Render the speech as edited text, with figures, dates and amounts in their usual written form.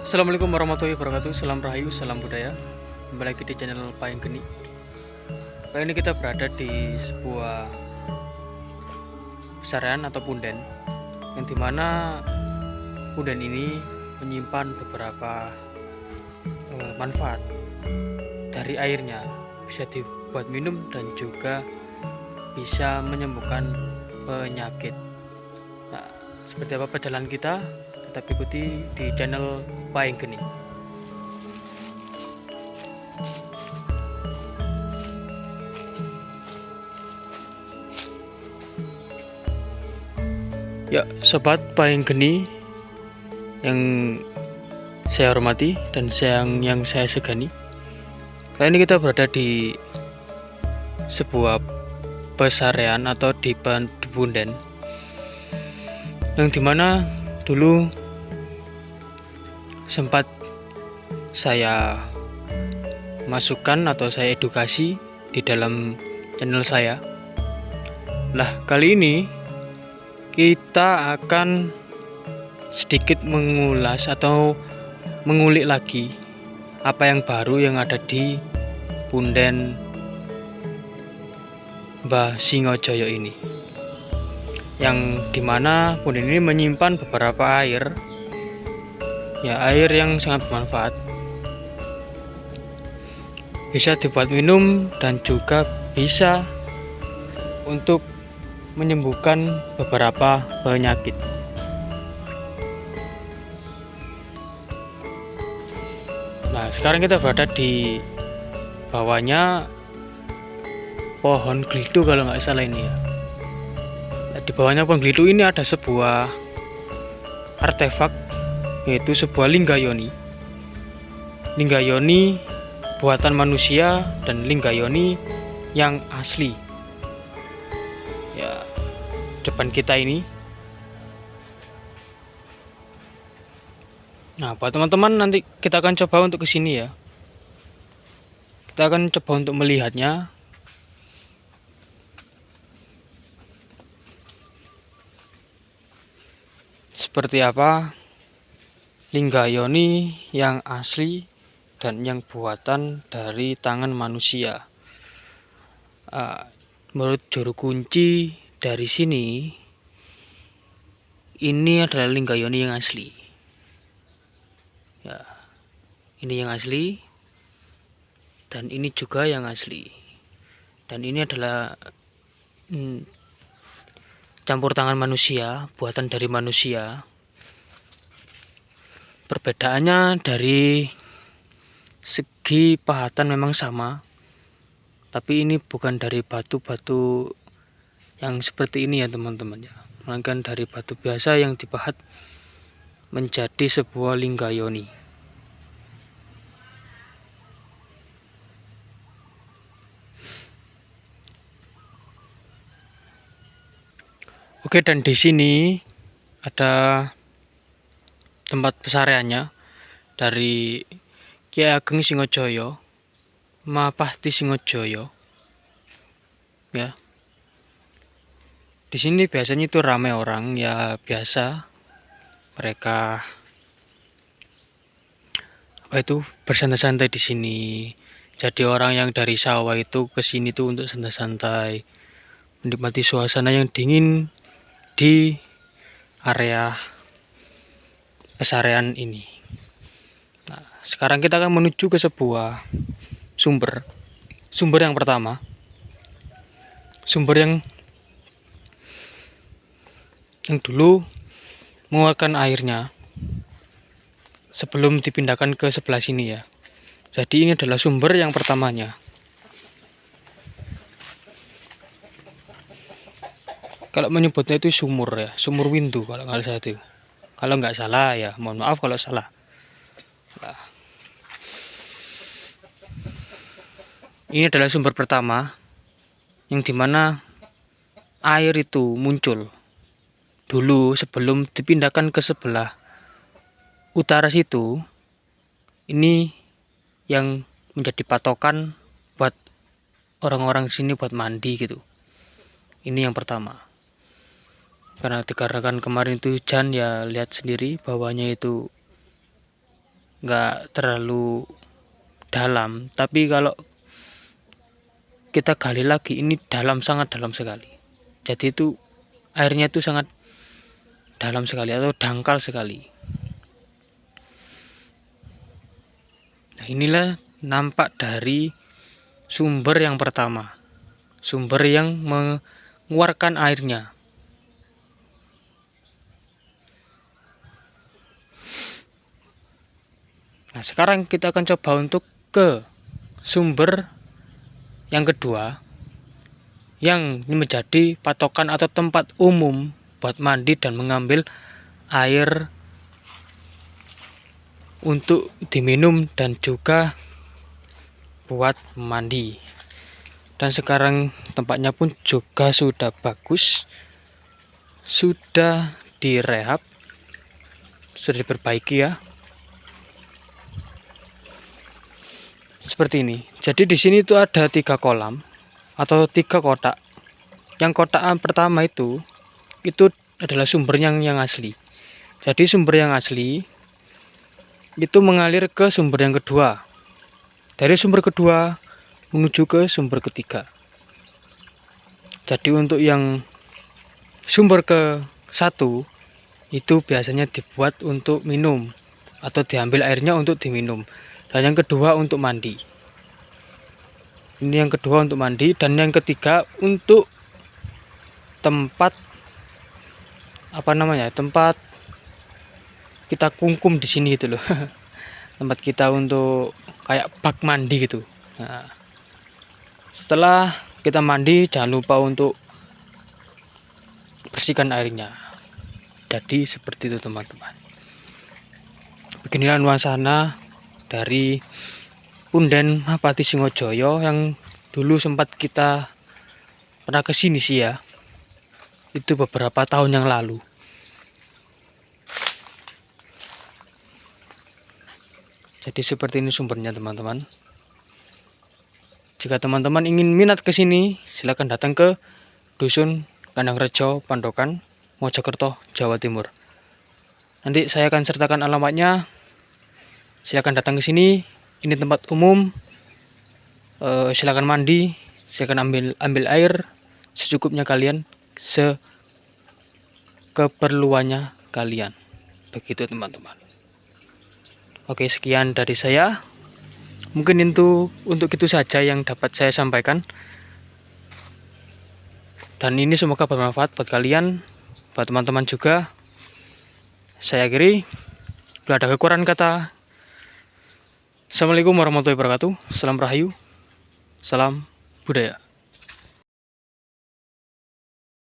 Assalamualaikum warahmatullahi wabarakatuh. Salam Rahayu, salam budaya. Kembali lagi di channel Payung Geni. Kali ini kita berada di sebuah pesarian atau punden, yang dimana punden ini menyimpan beberapa manfaat dari airnya. Bisa dibuat minum dan juga bisa menyembuhkan penyakit. Nah, seperti apa perjalanan kita? Tetap ikuti di channel Payung Geni. Ya, sobat Payung Geni yang saya hormati dan yang saya segani. Kali ini kita berada di sebuah pesarian atau di punden, yang dimana dulu sempat saya masukkan atau saya edukasi di dalam channel saya. Lah, kali ini kita akan sedikit mengulas atau mengulik lagi apa yang baru yang ada di punden Mbah Singojoyo ini, yang dimana punden ini menyimpan beberapa air yang sangat bermanfaat, bisa dibuat minum dan juga bisa untuk menyembuhkan beberapa penyakit. Nah, sekarang kita berada di bawahnya pohon gelidu kalau nggak salah ini ya. Nah, di bawahnya pohon gelidu ini ada sebuah artefak, yaitu sebuah linggayoni. Linggayoni buatan manusia dan linggayoni yang asli. Ya, depan kita ini. Nah, buat teman-teman, nanti kita akan coba untuk kesini ya. Kita akan coba untuk melihatnya. Seperti apa linggayoni yang asli dan yang buatan dari tangan manusia. Menurut juru kunci dari sini, ini adalah linggayoni yang asli. Ya, ini yang asli, dan ini juga yang asli. Dan ini adalah campur tangan manusia, buatan dari manusia. Perbedaannya dari segi pahatan memang sama, tapi ini bukan dari batu-batu yang seperti ini ya teman-teman ya, melainkan dari batu biasa yang dipahat menjadi sebuah linggayoni. Oke, dan di sini ada tempat pesariannya dari Ki Ageng Singojoyo, Mapahti Singojoyo. Ya. Di sini biasanya itu ramai orang, ya biasa mereka bersantai-santai di sini. Jadi orang yang dari sawah itu ke sini tuh untuk santai-santai, menikmati suasana yang dingin di area pesarian ini. Nah, sekarang kita akan menuju ke sebuah sumber yang pertama, sumber yang dulu mengeluarkan airnya sebelum dipindahkan ke sebelah sini ya. Jadi ini adalah sumber yang pertamanya. Kalau menyebutnya itu sumur ya, sumur windu kalau nggak salah itu. Kalau nggak salah ya, mohon maaf kalau salah. Nah, ini adalah sumber pertama yang dimana air itu muncul dulu sebelum dipindahkan ke sebelah utara situ. Ini yang menjadi patokan buat orang-orang sini buat mandi gitu. Ini yang pertama. Karena dikarenakan kemarin itu hujan ya, lihat sendiri bawahnya itu nggak terlalu dalam, tapi kalau kita gali lagi ini dalam, sangat dalam sekali. Jadi itu airnya itu sangat dalam sekali atau dangkal sekali. Nah, inilah nampak dari sumber yang pertama, sumber yang mengeluarkan airnya. Nah, sekarang kita akan coba untuk ke sumber yang kedua, yang menjadi patokan atau tempat umum buat mandi dan mengambil air untuk diminum dan juga buat mandi. Dan sekarang tempatnya pun juga sudah bagus, sudah direhab, sudah diperbaiki ya. Seperti ini. Jadi di sini itu ada 3 kolam atau 3 kotak. Yang kotak pertama itu adalah sumber yang asli. Jadi sumber yang asli itu mengalir ke sumber yang kedua. Dari sumber kedua menuju ke sumber ketiga. Jadi untuk yang sumber ke 1 itu biasanya dibuat untuk minum atau diambil airnya untuk diminum. Dan yang kedua untuk mandi. Ini yang kedua untuk mandi, dan yang ketiga untuk tempat tempat kita kungkum di sini itu loh. Tempat kita untuk kayak bak mandi gitu. Nah, setelah kita mandi jangan lupa untuk bersihkan airnya. Jadi seperti itu teman-teman. Beginilah nuansana dari Punden Pati Singojoyo yang dulu sempat kita pernah kesini sih ya. Itu beberapa tahun yang lalu. Jadi seperti ini sumbernya teman-teman. Jika teman-teman ingin minat ke sini, silakan datang ke Dusun Kandangrejo, Pandokan, Mojokerto, Jawa Timur. Nanti saya akan sertakan alamatnya. Silakan datang ke sini. Ini tempat umum. Silakan mandi, silakan ambil air secukupnya kalian, sekeperluannya kalian. Begitu teman-teman. Oke, sekian dari saya. Mungkin untuk itu saja yang dapat saya sampaikan. Dan ini semoga bermanfaat buat kalian, buat teman-teman juga. Saya akhiri. Bila ada kekurangan kata, Assalamualaikum warahmatullahi wabarakatuh. Salam Rahayu. Salam budaya.